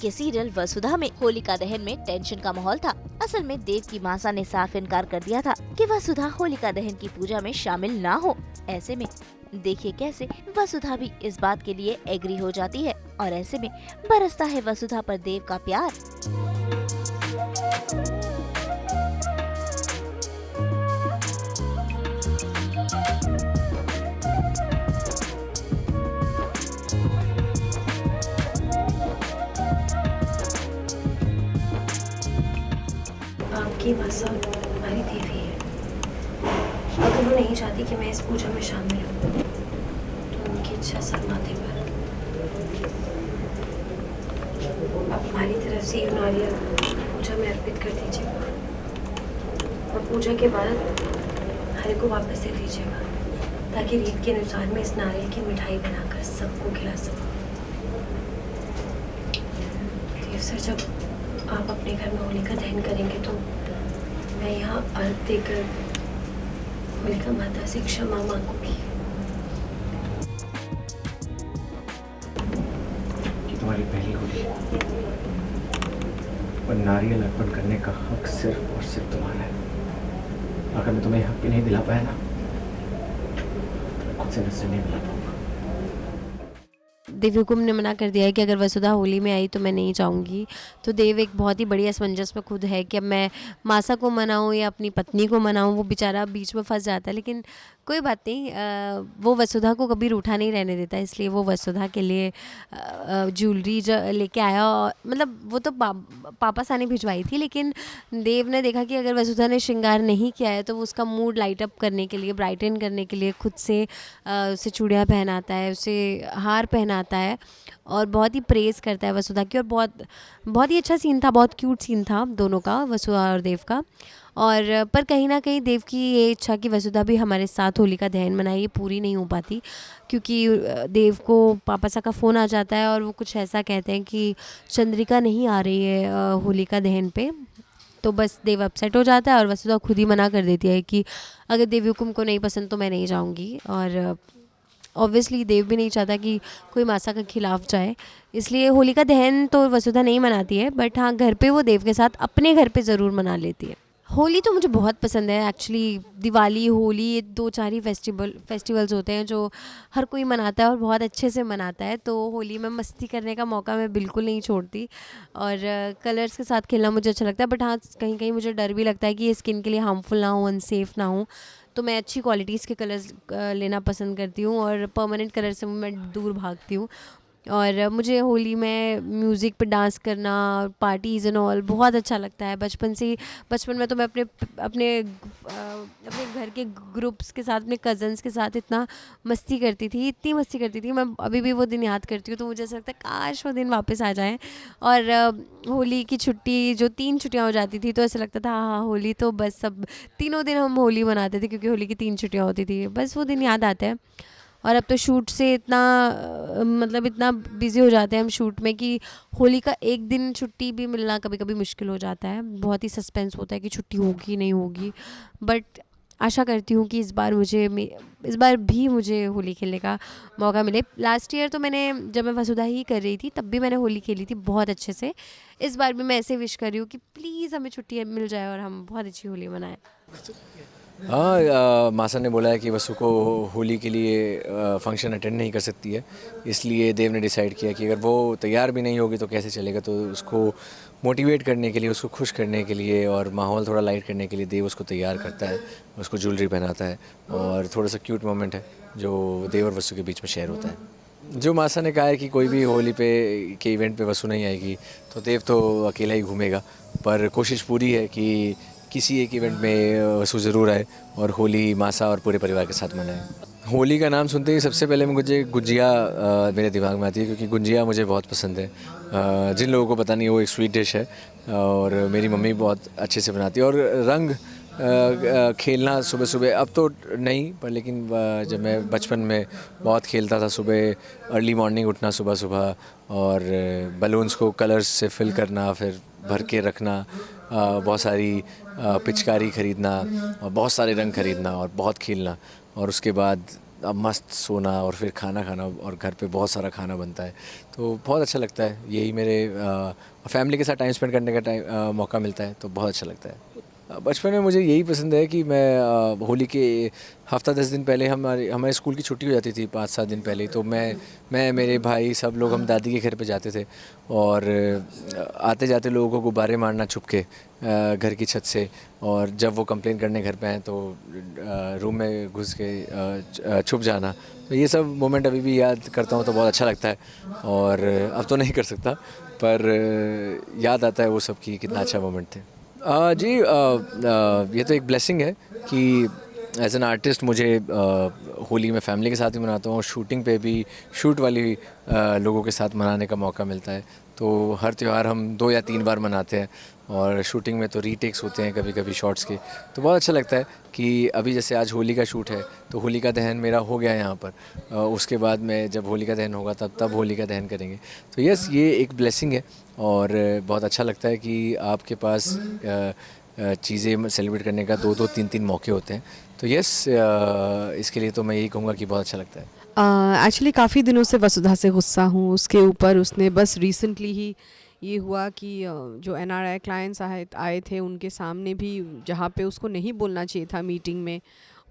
के सीरियल वसुधा में होलिका दहन में टेंशन का माहौल था। असल में देव की मासा ने साफ इनकार कर दिया था कि वसुधा होलिका दहन की पूजा में शामिल ना हो। ऐसे में देखिए कैसे वसुधा भी इस बात के लिए एग्री हो जाती है और ऐसे में बरसता है वसुधा पर देव का प्यार। आपकी मासा हमारी देवी है। अगर वो नहीं चाहती कि मैं इस पूजा में शामिल हूँ तो उनकी इच्छा सब माथे पर। आप हमारी तरफ से ये नारियल पूजा में अर्पित कर दीजिएगा और पूजा के बाद हरे को वापस दे दीजिएगा ताकि रीत के अनुसार मैं इस नारियल की मिठाई बनाकर सबको खिला सकूँ। देव सर, जब आप अपने घर में होलिका दहन करेंगे तो मैं यहाँ अर्घ देकर होलिका माता से क्षमा मांगूंगी। कि तुम्हारी पहली होली और नारियल अर्पण करने का हक सिर्फ और सिर्फ तुम्हारा है। अगर मैं तुम्हें हक भी नहीं दिला पाया ना, खुद से नजर नहीं मिला पाऊंगा। देव हुकुम ने मना कर दिया है कि अगर वसुधा होली में आई तो मैं नहीं जाऊंगी। तो देव एक बहुत ही बड़ी असमंजस में खुद है कि अब मैं मासा को मनाऊं या अपनी पत्नी को मनाऊं। वो बेचारा बीच में फंस जाता है, लेकिन कोई बात नहीं, वो वसुधा को कभी रूठा नहीं रहने देता। इसलिए वो वसुधा के लिए ज्वेलरी लेके आया। और मतलब वो तो पापा साने भिजवाई थी, लेकिन देव ने देखा कि अगर वसुधा ने श्रृंगार नहीं किया है तो वो उसका मूड लाइट अप करने के लिए, ब्राइटन करने के लिए खुद से उसे चूड़ियाँ पहनाता है, उसे हार पहनाता है और बहुत ही प्रेज़ करता है वसुधा की। और बहुत ही अच्छा सीन था, बहुत क्यूट सीन था दोनों का, वसुधा और देव का। और पर कहीं ना कहीं देव की ये इच्छा कि वसुधा भी हमारे साथ होलिका दहन मनाए, ये पूरी नहीं हो पाती क्योंकि देव को पापा सा का फ़ोन आ जाता है और वो कुछ ऐसा कहते हैं कि चंद्रिका नहीं आ रही है होलिका दहन पे। तो बस देव अपसेट हो जाता है और वसुधा खुद ही मना कर देती है कि अगर देवी हुकुम को नहीं पसंद तो मैं नहीं जाऊँगी। और ऑब्वियसली देव भी नहीं चाहता कि कोई मासा के खिलाफ जाए, इसलिए होलिका दहन तो वसुधा नहीं मनाती है। बट हाँ, घर पे वो देव के साथ अपने घर पे ज़रूर मना लेती है। होली तो मुझे बहुत पसंद है एक्चुअली। दिवाली, होली, ये 2-4 ही फेस्टिवल्स होते हैं जो हर कोई मनाता है और बहुत अच्छे से मनाता है। तो होली में मस्ती करने का मौका मैं बिल्कुल नहीं छोड़ती और कलर्स के साथ खेलना मुझे अच्छा लगता है। बट हाँ, कहीं कहीं मुझे डर भी लगता है कि ये स्किन के लिए हार्मफुल ना हो, अनसेफ ना हो। तो मैं अच्छी क्वालिटीज़ के कलर्स लेना पसंद करती हूँ और परमानेंट कलर से मैं दूर भागती हूँ। और मुझे होली में म्यूज़िक पे डांस करना, पार्टीज़ एंड ऑल बहुत अच्छा लगता है। बचपन में तो मैं अपने घर के ग्रुप्स के साथ, अपने कज़न्स के साथ इतना मस्ती करती थी, इतनी मस्ती करती थी। मैं अभी भी वो दिन याद करती हूँ तो मुझे ऐसा लगता है काश वो दिन वापस आ जाएँ। और होली की छुट्टी जो 3 छुट्टियाँ हो जाती थी तो ऐसा लगता था हाँ होली तो बस सब तीनों दिन हम होली मनाते थे क्योंकि होली की 3 छुट्टियाँ होती थी। बस वो दिन याद आते हैं। और अब तो शूट से इतना मतलब इतना बिज़ी हो जाते हैं हम शूट में कि होली का एक दिन छुट्टी भी मिलना कभी कभी मुश्किल हो जाता है। बहुत ही सस्पेंस होता है कि छुट्टी होगी नहीं होगी। बट आशा करती हूँ कि इस बार भी मुझे होली खेलने का मौका मिले। लास्ट ईयर तो जब मैं वसुधा ही कर रही थी तब भी मैंने होली खेली थी बहुत अच्छे से। इस बार भी मैं ऐसे विश कर रही हूँ कि प्लीज़ हमें छुट्टी मिल जाए और हम बहुत अच्छी होली मनाएं। हाँ, मासा ने बोला है कि वसु को होली के लिए फंक्शन अटेंड नहीं कर सकती है, इसलिए देव ने डिसाइड किया कि अगर वो तैयार भी नहीं होगी तो कैसे चलेगा। तो उसको मोटिवेट करने के लिए, उसको खुश करने के लिए और माहौल थोड़ा लाइट करने के लिए देव उसको तैयार करता है, उसको ज्वेलरी पहनाता है और थोड़ा सा क्यूट मोमेंट है जो देव और वसु के बीच में शेयर होता है। जो मासा ने कहा है कि कोई भी होली के इवेंट पे वसु नहीं आएगी तो देव तो अकेला ही घूमेगा, पर कोशिश पूरी है कि किसी एक इवेंट में वसु ज़रूर आए और होली मासा और पूरे परिवार के साथ मनाए। होली का नाम सुनते ही सबसे पहले मुझे गुजिया मेरे दिमाग में आती है क्योंकि गुजिया मुझे बहुत पसंद है। जिन लोगों को पता नहीं, वो एक स्वीट डिश है और मेरी मम्मी बहुत अच्छे से बनाती है। और रंग खेलना सुबह सुबह अब तो नहीं, पर लेकिन जब मैं बचपन में बहुत खेलता था, सुबह अर्ली मॉर्निंग उठना सुबह सुबह और बलून्स को कलर्स से फिल करना, फिर भर के रखना, बहुत सारी पिचकारी ख़रीदना और बहुत सारे रंग ख़रीदना और बहुत खेलना और उसके बाद मस्त सोना और फिर खाना खाना, और घर पे बहुत सारा खाना बनता है, तो बहुत अच्छा लगता है। यही मेरे फैमिली के साथ टाइम स्पेंड करने का मौका मिलता है, तो बहुत अच्छा लगता है। बचपन में मुझे यही पसंद है कि मैं होली के हफ़्ता 10 दिन पहले हमारे स्कूल की छुट्टी हो जाती थी, 5-7 दिन पहले, तो मैं मेरे भाई सब लोग हम दादी के घर पे जाते थे, और आते जाते लोगों को गुब्बारे मारना छुप के घर की छत से, और जब वो कंप्लेन करने घर पे आए तो रूम में घुस के छुप जाना। तो ये सब मोमेंट अभी भी याद करता हूँ तो बहुत अच्छा लगता है, और अब तो नहीं कर सकता, पर याद आता है वो सब कि कितना अच्छा मोमेंट थे। जी, ये तो एक ब्लेसिंग है कि एज एन आर्टिस्ट मुझे होली में फैमिली के साथ ही मनाता हूँ, और शूटिंग पे भी शूट वाली लोगों के साथ मनाने का मौका मिलता है। तो हर त्यौहार हम 2 या 3 बार मनाते हैं, और शूटिंग में तो रीटेक्स होते हैं कभी कभी शॉट्स के, तो बहुत अच्छा लगता है कि अभी जैसे आज होली का शूट है तो होलिका दहन मेरा हो गया है यहाँ पर, उसके बाद में जब होलिका दहन होगा तब होलिका दहन करेंगे। तो यस, ये एक ब्लेसिंग है, और बहुत अच्छा लगता है कि आपके पास चीज़ें सेलिब्रेट करने का 2-2, 3-3 मौके होते हैं। तो यस, इसके लिए तो मैं यही कहूँगा कि बहुत अच्छा लगता है। एक्चुअली काफ़ी दिनों से वसुधा से गुस्सा हूँ उसके ऊपर। उसने बस रिसेंटली ही ये हुआ कि जो NRI क्लाइंट्स आए थे उनके सामने भी, जहाँ पे उसको नहीं बोलना चाहिए था मीटिंग में,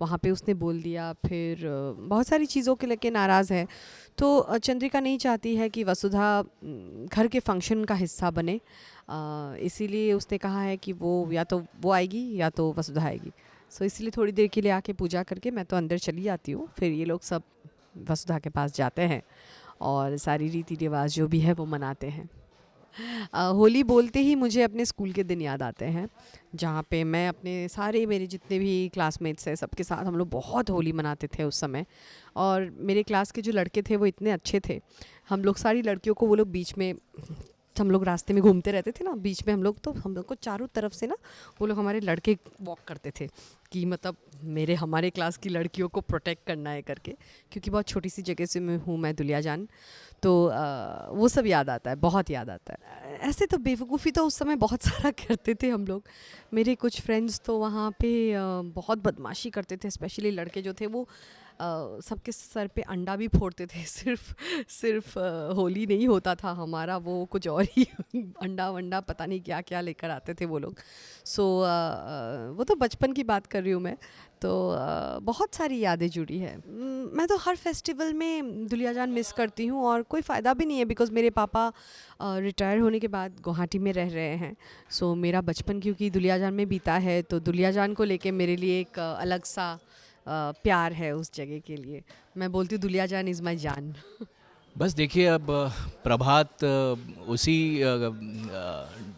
वहाँ पे उसने बोल दिया। फिर बहुत सारी चीज़ों के लेके नाराज़ है। तो चंद्रिका नहीं चाहती है कि वसुधा घर के फंक्शन का हिस्सा बने, इसीलिए उसने कहा है कि वो या तो वो आएगी या तो वसुधा आएगी। सो इसलिए थोड़ी देर के लिए आके पूजा करके मैं तो अंदर चली जाती हूँ, फिर ये लोग सब वसुधा के पास जाते हैं और सारी रीति रिवाज जो भी है वो मनाते हैं। होली बोलते ही मुझे अपने स्कूल के दिन याद आते हैं, जहाँ पे मैं अपने सारे मेरे जितने भी क्लासमेट्स हैं सबके साथ हम लोग बहुत होली मनाते थे उस समय। और मेरे क्लास के जो लड़के थे वो इतने अच्छे थे, हम लोग सारी लड़कियों को वो लोग बीच में, हम लोग रास्ते में घूमते रहते थे ना बीच में, हम लोग को चारों तरफ से ना वो लोग हमारे लड़के वॉक करते थे कि मतलब हमारे क्लास की लड़कियों को प्रोटेक्ट करना है करके, क्योंकि बहुत छोटी सी जगह से मैं हूँ, मैं दुलिया जान। तो वो सब याद आता है, बहुत याद आता है। ऐसे तो बेवकूफ़ी तो उस समय बहुत सारा करते थे हम लोग। मेरे कुछ फ्रेंड्स तो वहाँ पे बहुत बदमाशी करते थे, स्पेशली लड़के जो थे वो सबके सर पे अंडा भी फोड़ते थे। सिर्फ होली नहीं होता था हमारा, वो कुछ और ही अंडा वंडा पता नहीं क्या क्या लेकर आते थे वो लोग। सो वो तो बचपन की बात कर रही हूँ मैं। तो बहुत सारी यादें जुड़ी है। मैं तो हर फेस्टिवल में दुलिया जान मिस करती हूँ, और कोई फ़ायदा भी नहीं है बिकॉज़ मेरे पापा रिटायर होने के बाद गुवाहाटी में रह रहे हैं। सो मेरा बचपन क्योंकि दुलिया जान में बीता है, तो दुलिया जान को लेके मेरे लिए एक अलग सा प्यार है उस जगह के लिए। मैं बोलती हूँ दुलिया जान इज़ माई जान। बस देखिए, अब प्रभात उसी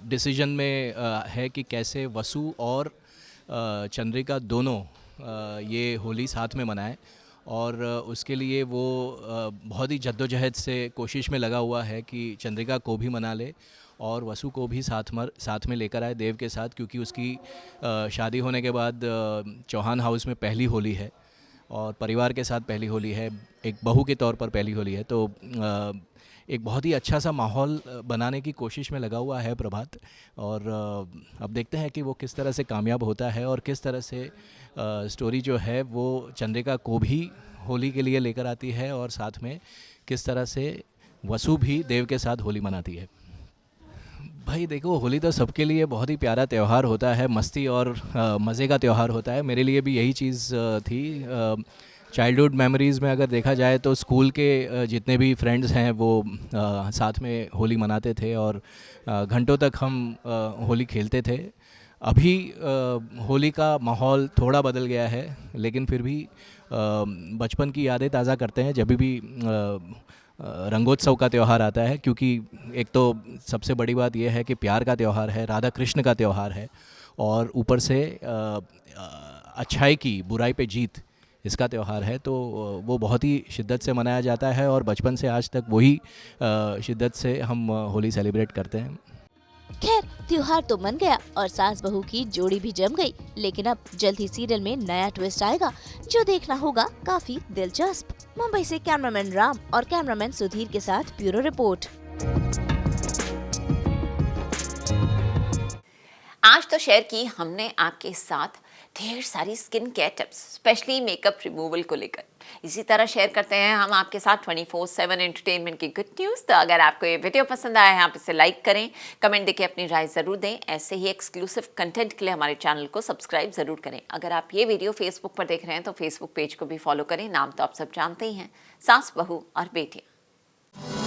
डिसीजन में है कि कैसे वसु और चंद्रिका दोनों ये होली साथ में मनाएं, और उसके लिए वो बहुत ही जद्दोजहद से कोशिश में लगा हुआ है कि चंद्रिका को भी मना ले और वसु को भी साथ में लेकर आए देव के साथ, क्योंकि उसकी शादी होने के बाद चौहान हाउस में पहली होली है और परिवार के साथ पहली होली है, एक बहू के तौर पर पहली होली है। तो एक बहुत ही अच्छा सा माहौल बनाने की कोशिश में लगा हुआ है प्रभात, और अब देखते हैं कि वो किस तरह से कामयाब होता है और किस तरह से स्टोरी जो है वो चंद्रिका को भी होली के लिए लेकर आती है, और साथ में किस तरह से वसु भी देव के साथ होली मनाती है। भाई देखो, होली तो सबके लिए बहुत ही प्यारा त्यौहार होता है, मस्ती और मज़े का त्यौहार होता है। मेरे लिए भी यही चीज़ थी। चाइल्डहुड मेमोरीज़ में अगर देखा जाए तो स्कूल के जितने भी फ्रेंड्स हैं वो साथ में होली मनाते थे और घंटों तक हम होली खेलते थे। अभी होली का माहौल थोड़ा बदल गया है, लेकिन फिर भी बचपन की यादें ताज़ा करते हैं जब भी रंगोत्सव का त्यौहार आता है, क्योंकि एक तो सबसे बड़ी बात यह है कि प्यार का त्यौहार है, राधा कृष्ण का त्यौहार है, और ऊपर से अच्छाई की बुराई पे जीत इसका त्यौहार है। तो वो बहुत ही शिद्दत से मनाया जाता है और बचपन से आज तक वही शिद्दत से हम होली सेलिब्रेट करते हैं। खैर, त्योहार तो मन गया और सास बहू की जोड़ी भी जम गई, लेकिन अब जल्द ही सीरियल में नया ट्विस्ट आएगा जो देखना होगा काफी दिलचस्प। मुंबई से कैमरामैन राम और कैमरामैन सुधीर के साथ ब्यूरो रिपोर्ट। आज तो शेयर की हमने आपके साथ ढेर सारी skin care tips, specially makeup removal को लेकर। इसी तरह शेयर करते हैं हम आपके साथ 24/7 एंटरटेनमेंट की गुड न्यूज़। तो अगर आपको ये वीडियो पसंद आया है, आप इसे लाइक करें, कमेंट देके अपनी राय ज़रूर दें। ऐसे ही एक्सक्लूसिव कंटेंट के लिए हमारे चैनल को सब्सक्राइब ज़रूर करें। अगर आप ये वीडियो फेसबुक पर देख रहे हैं तो फेसबुक पेज को भी फॉलो करें। नाम तो आप सब जानते ही हैं, सास, बहू और बेटियाँ।